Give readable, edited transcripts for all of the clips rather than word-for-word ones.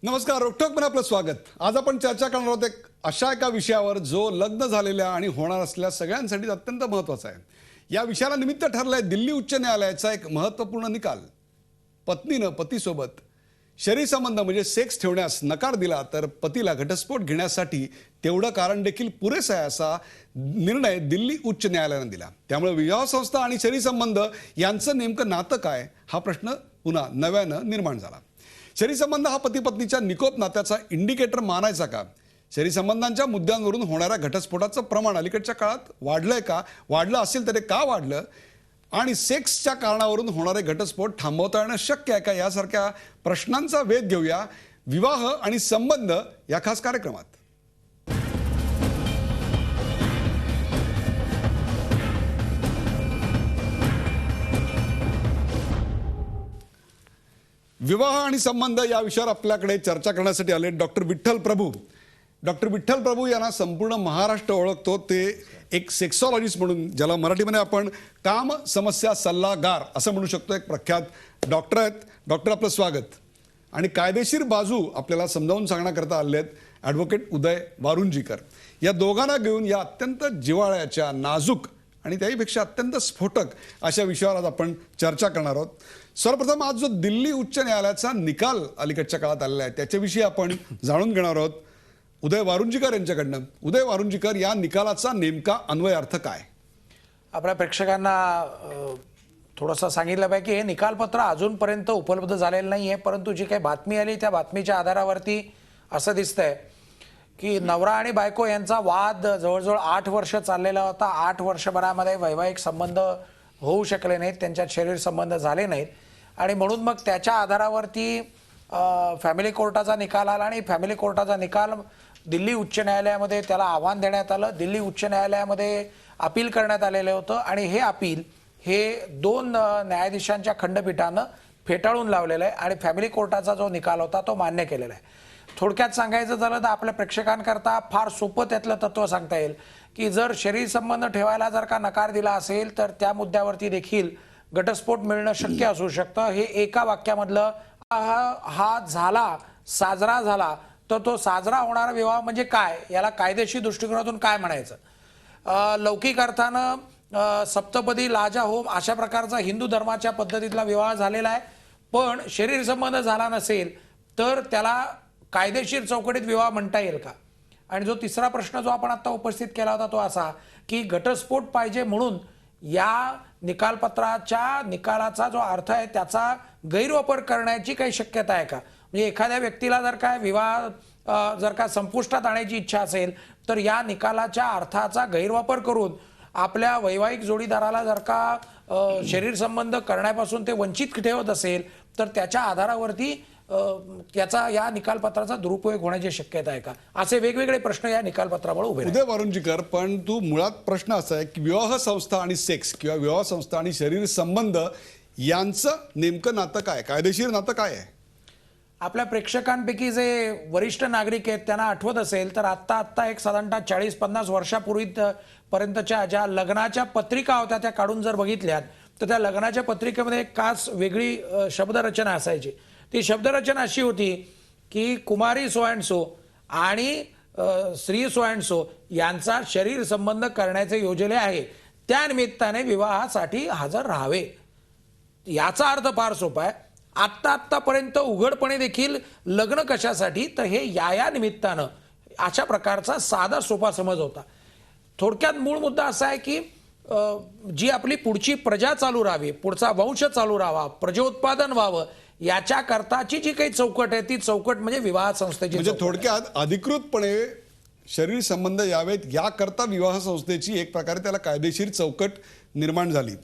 नमस्कार, रोकठोकपणे आपलं स्वागत। आज आपण चर्चा करणार आहोत अशा एका विषयावर जो लग्न झालेल्या आणि होणार असलेल्या सगळ्यांसाठी अत्यंत महत्त्वाचा आहे। या विषयाला निमित्त ठरलाय दिल्ली उच्च न्यायालयाचा एक महत्त्वपूर्ण निकाल। पत्नीनं पतीसोबत शरीर संबंध म्हणजे सेक्स ठेवण्यास नकार दिला तर पतीला घटस्फोट घेण्यासाठी तेवढं कारण देखील पुरेसं आहे असा निर्णय दिल्ली उच्च न्यायालयाने दिला। त्यामुळे विवाह संस्था आणि शरीर संबंध यांचं नेमकं नातं काय हा प्रश्न पुन्हा नव्यानं निर्माण झाला। शरीर संबंध हा पती पत्नीच्या निकोप नात्याचा इंडिकेटर मानायचा का? शरीर संबंधांच्या मुद्द्यांवरून होणाऱ्या घटस्फोटाचं प्रमाण अलीकडच्या काळात वाढलंय का? वाढलं असेल तर ते का वाढलं? आणि सेक्सच्या कारणावरून होणारे घटस्फोट थांबवता येणं शक्य आहे का? यासारख्या प्रश्नांचा वेध घेऊया विवाह आणि संबंध या खास कार्यक्रमात। विवाह आणि संबंध या विषयावर आपल्याकडे चर्चा करण्यासाठी आले डॉक्टर विठ्ठल प्रभू। डॉक्टर विठ्ठल प्रभू यांना संपूर्ण महाराष्ट्र ओळखतो। ते एक सेक्सॉलॉजिस्ट म्हणून, ज्याला मराठीमध्ये आपण काम समस्या सल्लागार असं म्हणू शकतो, एक प्रख्यात डॉक्टर आहेत। डॉक्टर, आपलं स्वागत। आणि कायदेशीर बाजू आपल्याला समजावून सांगण्याकरता आले आहेत ॲडव्होकेट उदय वारुंजीकर। या दोघांना घेऊन या अत्यंत जिव्हाळ्याच्या, नाजूक आणि त्याहीपेक्षा अत्यंत स्फोटक अशा विषयावर आज आपण चर्चा करणार आहोत। सर्वप्रथम आज जो दिल्ली उच्च न्यायालयाचा निकाल अलीकडच्या काळात आलेला आहे त्याच्याविषयी आपण जाणून घेणार आहोत उदय वारुंजीकर यांच्याकडनं। उदय वारुंजीकर, या निकालाचा नेमका अन्वय अर्थ काय? आपल्या प्रेक्षकांना थोडंसं सांगितलं पाहिजे की हे निकालपत्र अजूनपर्यंत उपलब्ध झालेलं नाही आहे, परंतु जी काही बातमी आली त्या बातमीच्या आधारावरती असं दिसतंय की नवरा आणि बायको यांचा वाद जवळजवळ 8 वर्ष चाललेला होता। 8 वर्षभरामध्ये वैवाहिक संबंध होऊ शकले नाहीत, त्यांच्यात शरीर संबंध झाले नाहीत आणि म्हणून मग त्याच्या आधारावरती फॅमिली कोर्टाचा निकाल आला आणि फॅमिली कोर्टाचा निकाल दिल्ली उच्च न्यायालयामध्ये त्याला आव्हान देण्यात आलं। दिल्ली उच्च न्यायालयामध्ये अपील करण्यात आलेलं होतं आणि हे अपील हे 2 न्यायाधीशांच्या खंडपीठानं फेटाळून लावलेलं आहे आणि फॅमिली कोर्टाचा जो निकाल होता तो मान्य केलेला आहे। थोडक्यात सांगायचं झालं तर आपल्या प्रेक्षकांकरता फार सोपं त्यातलं तत्व सांगता येईल की जर शरीर संबंध ठेवायला जर का नकार दिला असेल तर त्या मुद्द्यावरती देखील घटस्फोट मिळणं शक्य असू शकतं। हे एका वाक्यामधलं हा झाला, साजरा झाला, तर तो साजरा होणारा विवाह म्हणजे काय, याला कायदेशीर दृष्टिकोनातून काय म्हणायचं? लौकिक अर्थानं सप्तपदी लाजा होम अशा प्रकारचा हिंदू धर्माच्या पद्धतीतला विवाह झालेला आहे, पण शरीर संबंध झाला नसेल तर त्याला कायदेशीर चौकटीत विवाह म्हणता येईल का? आणि जो तिसरा प्रश्न जो आपण आता उपस्थित केला होता तो असा की घटस्फोट पाहिजे म्हणून या निकालपत्राच्या निकालाचा जो अर्थ आहे त्याचा गैरवापर करण्याची काही शक्यता आहे का? म्हणजे एखाद्या व्यक्तीला जर काय विवाह जर का संपुष्टात आणायची इच्छा असेल तर या निकालाच्या अर्थाचा गैरवापर करून आपल्या वैवाहिक जोडीदाराला जर का शरीर संबंध करण्यापासून ते वंचित ठेवत असेल तर त्याच्या आधारावरती याचा या निकालपत्राचा दुरुपयोग होण्याची शक्यता आहे का? असे वेगवेगळे प्रश्न या निकालपत्रामुळे उभे आहेत। उदय वारुंजीकर, पण तू मुळात प्रश्न असा आहे की विवाह संस्था आणि सेक्स किंवा विवाह संस्था आणि शरीर संबंध यांचं नेमकं नातं काय, कायदेशीर नातं काय आहे? आपल्या प्रेक्षकांपैकी जे वरिष्ठ नागरिक आहेत त्यांना आठवत असेल तर आत्ता एक साधारणतः 40-50 वर्षापूर्वी पर्यंतच्या ज्या लग्नाच्या पत्रिका होत्या त्या काढून जर बघितल्यात तर त्या लग्नाच्या पत्रिकेमध्ये एक खास वेगळी शब्दरचना असायची। ती शब्दरचना अशी होती की कुमारी सो अँड सो आणि श्री सो अँड सो यांचा शरीर संबंध करण्याचे योजले आहे, त्या निमित्ताने विवाहासाठी हजर राहावे। याचा अर्थ फार सोपा आहे। आत्तापर्यंत उघडपणे देखील लग्न कशासाठी तर हे या निमित्तानं अशा प्रकारचा साधा सोपा समज होता। थोडक्यात मूळ मुद्दा असा आहे की जी आपली पुढची प्रजा चालू राहावी, पुढचा वंश चालू राहावा, प्रजोत्पादन व्हावं, याच्या करताची जी काही चौकट आहे ती चौकट म्हणजे विवाह संस्थेची। म्हणजे थोडक्यात अधिकृतपणे शरीर संबंध यावेत याकरता विवाह संस्थेची एक प्रकारे त्याला कायदेशीर चौकट निर्माण झाली।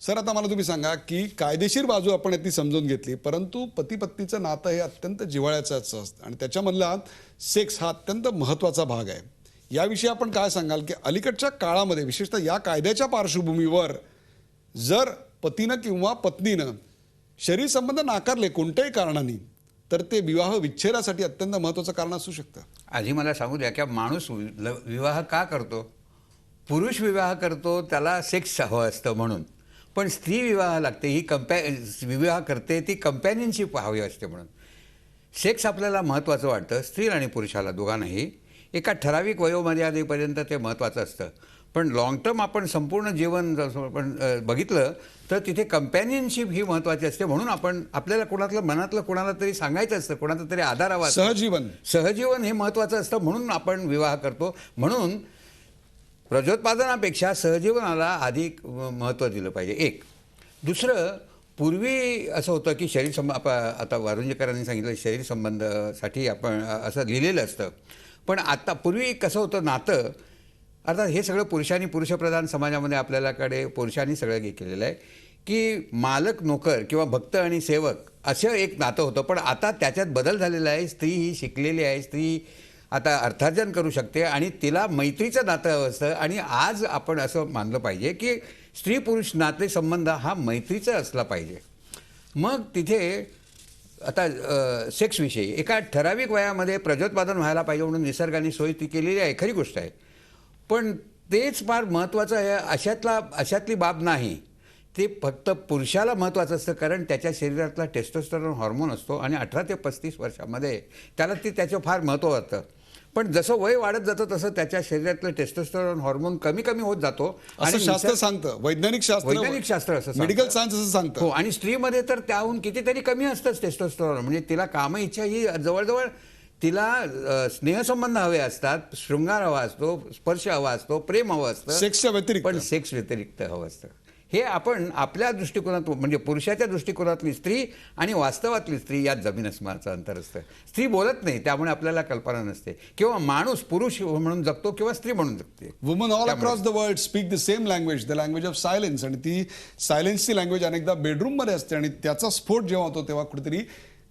सर, आता मला तुम्ही सांगा की कायदेशीर बाजू आपण ती समजून घेतली, परंतु पती पत्नीचं नातं हे अत्यंत जिव्हाळ्याचं असतं आणि त्याच्यामधला सेक्स हा अत्यंत महत्त्वाचा भाग आहे। याविषयी आपण काय सांगाल की अलीकडच्या काळामध्ये विशेषतः या कायद्याच्या पार्श्वभूमीवर जर पतीनं किंवा पत्नीनं शरीर संबंध नाकारले कोणत्याही कारणाने तर ते विवाह विच्छेदासाठी अत्यंत महत्त्वाचं कारण असू शकतं? आधी मला सांगू द्या की माणूस विवाह का करतो? पुरुष विवाह करतो त्याला सेक्स हवं असतं म्हणून, पण स्त्री विवाह लागते ही विवाह करते ती कंपॅनियनशिप हवी असते म्हणून। सेक्स आपल्याला महत्त्वाचं वाटतं, स्त्री आणि पुरुषाला दोघांनाही एका ठराविक वयोमर्यादेपर्यंत ते महत्त्वाचं असतं. पण लाँग टर्म आपण संपूर्ण जीवन जसं आपण बघितलं तर तिथे कंपॅनियनशिप ही महत्त्वाची असते. म्हणून आपण आपल्याला कोणातलं मनातलं कोणाला तरी सांगायचं असतं, कोणाचा तरी आधार हवा असतो. सहजीवन हे महत्त्वाचं असतं, म्हणून आपण विवाह करतो. म्हणून प्रजोत्पादनापेक्षा सहजीवनाला अधिक महत्त्व दिलं पाहिजे. एक. दुसरं, पूर्वी असं होतं की आता वारुंजेकरांनी सांगितलं शरीर संबंधासाठी आपण असं लिहिलेलं असतं. पण आता पूर्वी कसं होतं नातं, अर्थात हे सगळं पुरुषप्रधान समाजामध्ये आपल्याकडे पुरुषांनी सगळं केलेलं आहे की मालक नोकर किंवा भक्त आणि सेवक असं एक नातं होतं. पण आता त्याच्यात बदल झालेला आहे. स्त्री ही शिकलेली आहे, स्त्री आता अर्थार्जन करू शकते आणि तिला मैत्रीचं नातं असतं. आणि आज आपण असं मानलं पाहिजे की स्त्री पुरुष नातेसंबंध हा मैत्रीचा असला पाहिजे. मग तिथे आता सेक्सविषयी एका ठराविक वयामध्ये प्रजोत्पादन व्हायला पाहिजे म्हणून निसर्गाने सोय ती केलेली आहे, खरी गोष्ट आहे. पण तेच फार महत्त्वाचं आहे अशातली बाब नाही. ते फक्त पुरुषाला महत्त्वाचं असतं, कारण त्याच्या शरीरातला टेस्टोस्टेरोन हॉर्मोन असतो आणि 18 ते 35 वर्षामध्ये त्याला त्याचं फार महत्त्व वाटतं. पण जसं वय वाढत जातं तसं त्याच्या शरीरातलं टेस्टोस्टेरोन हॉर्मोन कमी कमी होत जातो. आणि शास्त्र सांगतं, वैज्ञानिक शास्त्र असं मेडिकल सायन्स असं सांगतं. हो, आणि स्त्रीमध्ये तर त्याहून कितीतरी कमी असतंच टेस्टोस्टेरोन. म्हणजे तिला काम इच्छा ही जवळजवळ तिला स्नेहसंबंध हवे असतात, शृंगार हवा असतो, स्पर्श हवा असतो, प्रेम हवं असतं, सेक्सच्या व्यतिरिक्त. पण सेक्स व्यतिरिक्त हवं असतं. हे आपण आपल्या दृष्टिकोनातून म्हणजे पुरुषाच्या दृष्टिकोनातली स्त्री आणि वास्तवातली स्त्री यात जमीन अस्मानाचं अंतर असतं. स्त्री बोलत नाही त्यामुळे आपल्याला कल्पना नसते, किंवा माणूस पुरुष म्हणून जगतो किंवा स्त्री म्हणून जगते. Woman all across the world speak the same language, the language of silence. आणि ती सायलेन्सची लँग्वेज अनेकदा बेडरूममध्ये असते आणि त्याचा स्फोट जेव्हा होतो तेव्हा कुठेतरी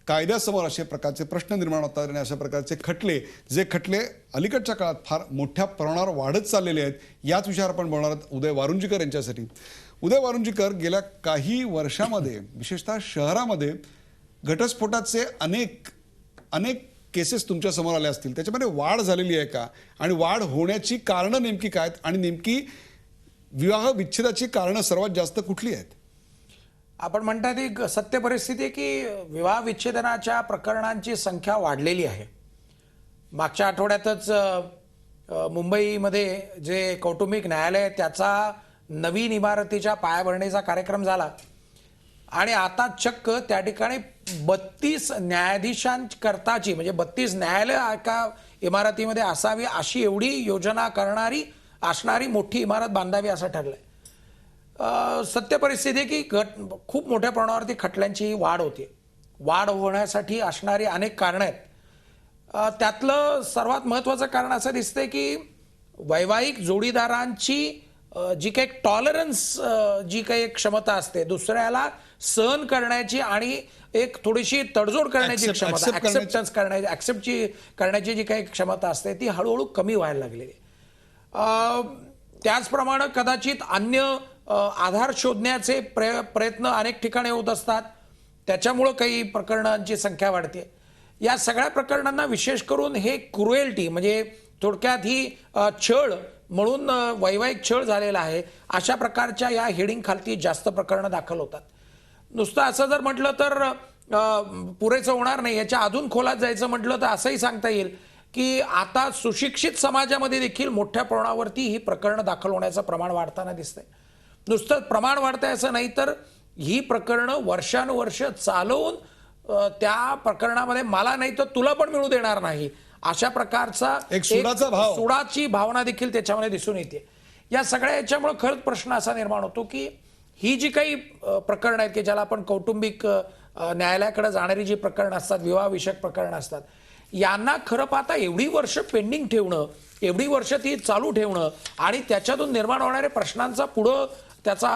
कायद्यासमोर अशा प्रकारचे प्रश्न निर्माण होतात आणि अशा प्रकारचे खटले अलीकडच्या काळात फार मोठ्या प्रमाणावर वाढत चाललेले आहेत. याच विषयावर आपण बोलणार आहोत उदय वारुंजीकर यांच्यासाठी. उदय वारुंजीकर, गेल्या काही वर्षामध्ये विशेषतः शहरामध्ये घटस्फोटाचे अनेक केसेस तुमच्या समोर आले असतील. त्याच्यामध्ये वाढ झालेली आहे का, आणि वाढ होण्याची कारणं नेमकी काय आहेत, आणि नेमकी विवाह विच्छेदाची कारणं सर्वात जास्त कुठली आहेत? आपण म्हणतात एक सत्य परिस्थिती आहे की विवाह विच्छेदनाच्या प्रकरणांची संख्या वाढलेली आहे. मागच्या आठवड्यातच मुंबईमध्ये जे कौटुंबिक न्यायालय आहे त्याचा नवीन इमारतीच्या पायाभरणीचा कार्यक्रम झाला आणि आता चक्क त्या ठिकाणी 32 न्यायाधीशांकरताची म्हणजे 32 न्यायालय एका इमारतीमध्ये असावी अशी एवढी योजना असणारी मोठी इमारत बांधावी असं ठरलंय. सत्य परिस्थिती आहे की खूप मोठ्या प्रमाणावरती खटल्यांची वाढ होते. वाढ होण्यासाठी असणारी अनेक कारणं आहेत. त्यातलं सर्वात महत्त्वाचं कारण असं दिसतंय की वैवाहिक जोडीदारांची जी काही टॉलरन्स जी काही क्षमता असते, दुसऱ्याला सहन करण्याची आणि एक थोडीशी तडजोड करण्याची क्षमता, ऍक्सेप्टन्स करण्याची जी काही क्षमता असते ती हळूहळू कमी व्हायला लागलेली. त्याचप्रमाणे कदाचित अन्य आधार शोधण्याचे प्रयत्न अनेक ठिकाणी होत असतात, त्याच्यामुळं काही प्रकरणांची संख्या वाढते. या सगळ्या प्रकरणांना विशेष करून हे क्रुएल्टी म्हणजे थोडक्यात ही छळ म्हणून वैवाहिक छळ झालेला आहे अशा प्रकारच्या या हेडिंग खालती जास्त प्रकरणं दाखल होतात. नुसतं असं जर म्हटलं तर पुरेसं होणार नाही. याच्या अजून खोलात जायचं म्हटलं तर असंही सांगता येईल की आता सुशिक्षित समाजामध्ये देखील मोठ्या प्रमाणावरती ही प्रकरणं दाखल होण्याचं प्रमाण वाढताना दिसतंय. नुसतं प्रमाण वाढतंय असं नाही, तर ही प्रकरणं वर्षानुवर्ष चालवून त्या प्रकरणामध्ये मला नाही तर तुला पण मिळू देणार नाही अशा प्रकारचा एक सुडाची भावना देखील त्याच्यामध्ये दिसून येते. या सगळ्या याच्यामुळे खरंच प्रश्न असा निर्माण होतो की ही जी काही प्रकरणं आहेत की ज्याला आपण कौटुंबिक न्यायालयाकडे जाणारी जी प्रकरणं असतात, विवाहविषयक प्रकरणं असतात, यांना खरं पाहता एवढी वर्ष पेंडिंग ठेवणं, एवढी वर्ष ती चालू ठेवणं आणि त्याच्यातून निर्माण होणाऱ्या प्रश्नांचा पुढं त्याचा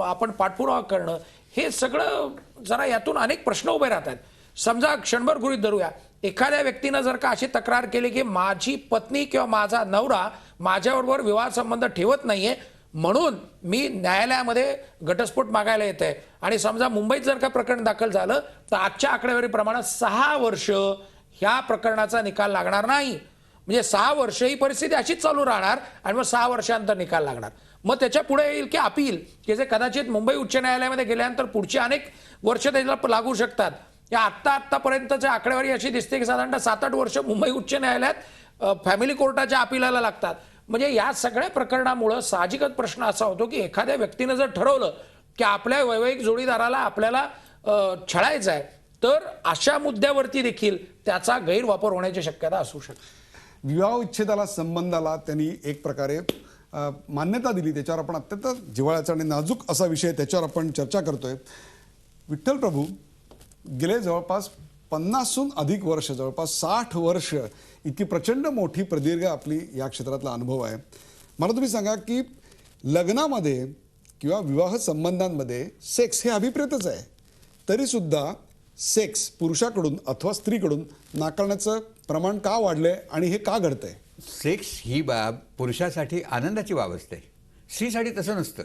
आपण पाठपुरावा करणं, हे सगळं जरा यातून अनेक प्रश्न उभे राहतात. समजा क्षणभर गृहीत धरूया, एखाद्या व्यक्तीनं जर का अशी तक्रार केली की माझी पत्नी किंवा माझा नवरा माझ्याबरोबर विवाह संबंध ठेवत नाहीये म्हणून मी न्यायालयामध्ये घटस्फोट मागायला येत आहे, आणि समजा मुंबईत जर का प्रकरण दाखल झालं तर आजच्या आकडेवारीप्रमाणे 6 वर्ष ह्या प्रकरणाचा निकाल लागणार नाही. म्हणजे 6 वर्ष ही परिस्थिती अशीच चालू राहणार आणि मग 6 वर्षांतर निकाल लागणार. मग त्याच्या पुढे येईल की अपील, की जे कदाचित मुंबई उच्च न्यायालयामध्ये गेल्यानंतर पुढची अनेक वर्ष त्याला लागू शकतात. या आत्तापर्यंतची आकडेवारी अशी दिसते की साधारणतः 7-8 वर्ष मुंबई उच्च न्यायालयात फॅमिली कोर्टाच्या अपिलाला लागतात. म्हणजे या सगळ्या प्रकरणामुळं साहजिकच प्रश्न असा होतो की एखाद्या व्यक्तीनं जर ठरवलं की आपल्या वैवाहिक जोडीदाराला आपल्याला छळायचं आहे, तर अशा मुद्द्यावरती देखील त्याचा गैरवापर होण्याची शक्यता असू शकते. विवाह विच्छेदाला संबंधाला त्यांनी एक प्रकारे मान्यता दिली. त्याच्यावर आपण अत्यंत जिव्हाळ्याचा आणि नाजूक असा विषय, त्याच्यावर आपण चर्चा करतोय. विठ्ठल प्रभू गेले जवळपास 50हून अधिक वर्ष, जवळपास 60 वर्ष इतकी प्रचंड मोठी प्रदीर्घ आपली या क्षेत्रातला अनुभव आहे. मला तुम्ही सांगा की लग्नामध्ये किंवा विवाह संबंधांमध्ये सेक्स हे अभिप्रेतच आहे, तरीसुद्धा सेक्स पुरुषाकडून अथवा स्त्रीकडून नाकारण्याचं प्रमाण का वाढलंय आणि हे का घडतंय? सेक्स ही बाब पुरुषासाठी आनंदाची बाब असते, स्त्रीसाठी तसं नसतं.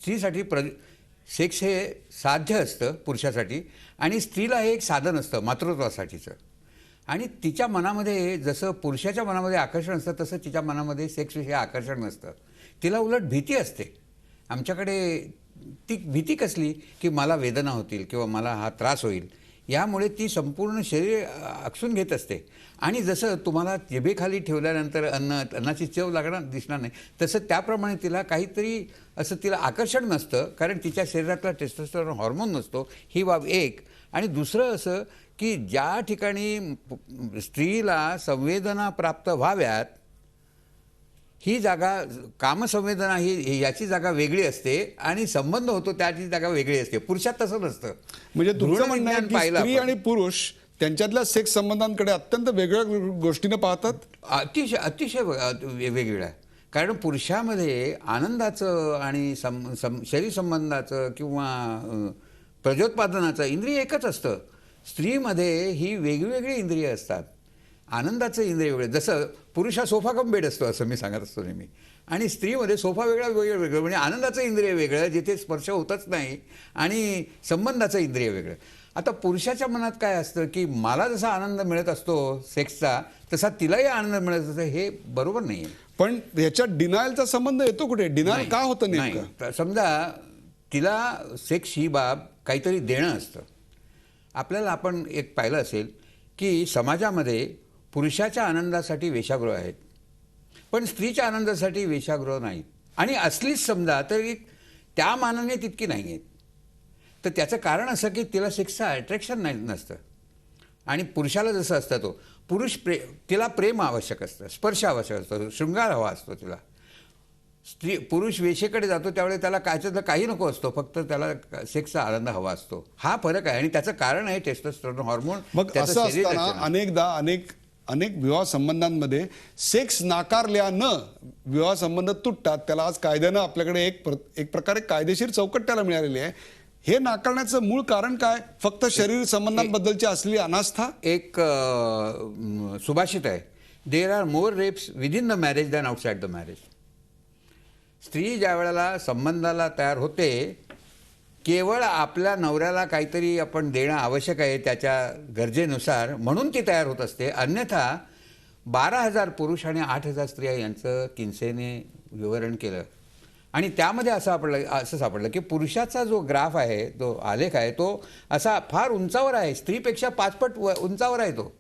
स्त्रीसाठी सेक्स हे साध्य असतं पुरुषासाठी, आणि स्त्रीला हे एक साधन असतं मातृत्वासाठीचं. आणि तिच्या मनामध्ये जसं पुरुषाच्या मनामध्ये आकर्षण असतं तसं तिच्या मनामध्ये सेक्सविषयी आकर्षण नसतं. तिला उलट भीती असते. आमच्याकडे ती भीती कसली की मला वेदना होतील किंवा मला हा त्रास होईल, यामुळे ती संपूर्ण शरीर आकसून घेत असते. आणि जसं तुम्हाला जिभेखाली ठेवल्यानंतर अन्नाची चव लागणार दिसणार नाही, तसं त्याप्रमाणे तिला काहीतरी असं तिला आकर्षण नसतं, कारण तिच्या शरीरातला टेस्टोस्टेरोन हॉर्मोन नसतो. ही बाब एक. आणि दुसरं असं की ज्या ठिकाणी स्त्रीला संवेदना प्राप्त व्हाव्यात, ही जागा कामसंवेदना ही याची जागा वेगळी असते आणि संबंध होतो त्याची जागा वेगळी असते. पुरुषात तसं नसतं. म्हणजे तुमचं म्हणणं आहे भ्रूणविज्ञान की पाहिलं स्त्री आपण. आणि पुरुष त्यांच्यातल्या सेक्स संबंधांकडे अत्यंत वेगळ्या गोष्टीने पाहतात. अतिशय वेगवेगळं आहे. कारण पुरुषामध्ये आनंदाचं आणि शरीर संबंधाचं किंवा प्रजोत्पादनाचं इंद्रिय एकच असतं. स्त्रीमध्ये ही वेगवेगळी इंद्रिय असतात. आनंदाचं इंद्रिय वेगळं, जसं पुरुष हा सोफा कम बेड असतो असं मी सांगत असतो नेहमी, आणि स्त्रीमध्ये सोफा वेगळा वेगळं म्हणजे आनंदाचं इंद्रिय वेगळं जिथे स्पर्श होतच नाही, आणि संबंधाचं इंद्रिय वेगळं. आता पुरुषाच्या मनात काय असतं की मला जसा आनंद मिळत असतो सेक्सचा, तसा तिलाही आनंद मिळत असतो. हे बरोबर नाही आहे. पण याच्यात डिनायलचा संबंध येतो कुठे? डिनायल का होतं नेमकं? नाही. समजा तिला सेक्स ही बाब काहीतरी देणं असतं. आपल्याला आपण एक पाहिलं असेल की समाजामध्ये पुरुषाच्या आनंदासाठी वेश्यागृह आहेत, पण स्त्रीच्या आनंदासाठी वेश्यागृह नाहीत. आणि असलीच समजा तरी त्या मानाने तितकी नाही आहेत. तर त्याचं कारण असं की तिला सेक्सचं अट्रॅक्शन नसतं. आणि पुरुषाला जसं असतं तो तिला प्रेम आवश्यक असतं, स्पर्श आवश्यक असतो, शृंगार हवा असतो तिला. पुरुष वेश्येकडे जातो त्यावेळेस त्याला त्याच्यातलं काही नको असतो, फक्त त्याला सेक्सचा आनंद हवा असतो. हा फरक आहे आणि त्याचं कारण आहे टेस्टोस्टेरोन हॉर्मोन. मग असं असताना अनेकदा अनेक विवाह संबंधांमध्ये सेक्स नाकारल्यानं विवाह संबंध तुटतात. त्याला आज कायद्यानं आपल्याकडे एक प्रकारे कायदेशीर चौकट त्याला मिळालेली आहे. हे नाकारण्याचं मूळ कारण काय? फक्त शरीर संबंधांबद्दलची असलेली अनास्था? एक सुभाषित आहे, there are more rapes within the marriage than outside the marriage. स्त्री ज्या वेळेला संबंधाला तयार होते, केवळ आपल्या नवऱ्याला काहीतरी आपण देणं आवश्यक आहे त्याच्या गरजेनुसार म्हणून ती तयार होत असते. अन्यथा 12,000 पुरुष आणि 8,000 स्त्रिया यांचं किन्सेने विवरण केलं आणि त्यामध्ये असं सापडलं की पुरुषाचा जो ग्राफ आहे, तो आलेख आहे, तो असा फार उंचावर आहे, स्त्रीपेक्षा 5 पट उंचावर आहे तो.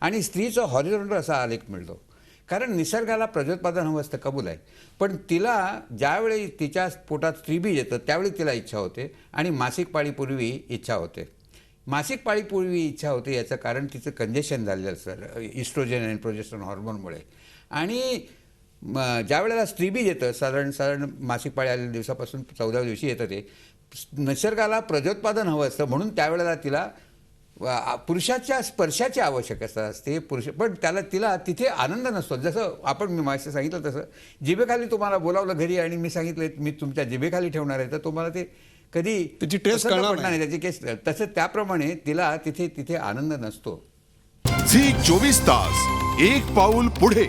आणि स्त्रीचं हॉरिझॉन्टल असा आलेख मिळतो. कारण निसर्गाला प्रजोत्पादन हवं असतं, कबूल आहे, पण तिला ज्यावेळी तिच्या पोटात स्त्रीबीज येतं त्यावेळी तिला इच्छा होते आणि मासिक पाळीपूर्वी इच्छा होते. मासिक पाळीपूर्वी इच्छा होते याचं कारण तिचं कंजेशन झालेलं असतं इस्ट्रोजन आणि प्रोजेस्टेरॉन हॉर्मोनमुळे. आणि ज्या वेळेला स्त्रीबीज येतं साधारण मासिक पाळी आलेल्या दिवसापासून 14व्या दिवशी येतं, ते निसर्गाला प्रजोत्पादन हवं असतं म्हणून त्यावेळेला तिला पुरुषाच्या स्पर्शाची आवश्यकता असते. पण तिला तिथे आनंद नसतो. जसं आपण मी मागचं सांगितलं तसं जिभेखाली तुम्हाला बोलावलं घरी आणि मी सांगितलं मी तुमच्या जिभेखाली ठेवणार आहे, तर तुम्हाला ते कधी त्याची टेस्ट कळणार नाही, त्याची केस. तसं त्याप्रमाणे तिला तिथे आनंद नसतो. झी 24 तास एक पाऊल पुढे.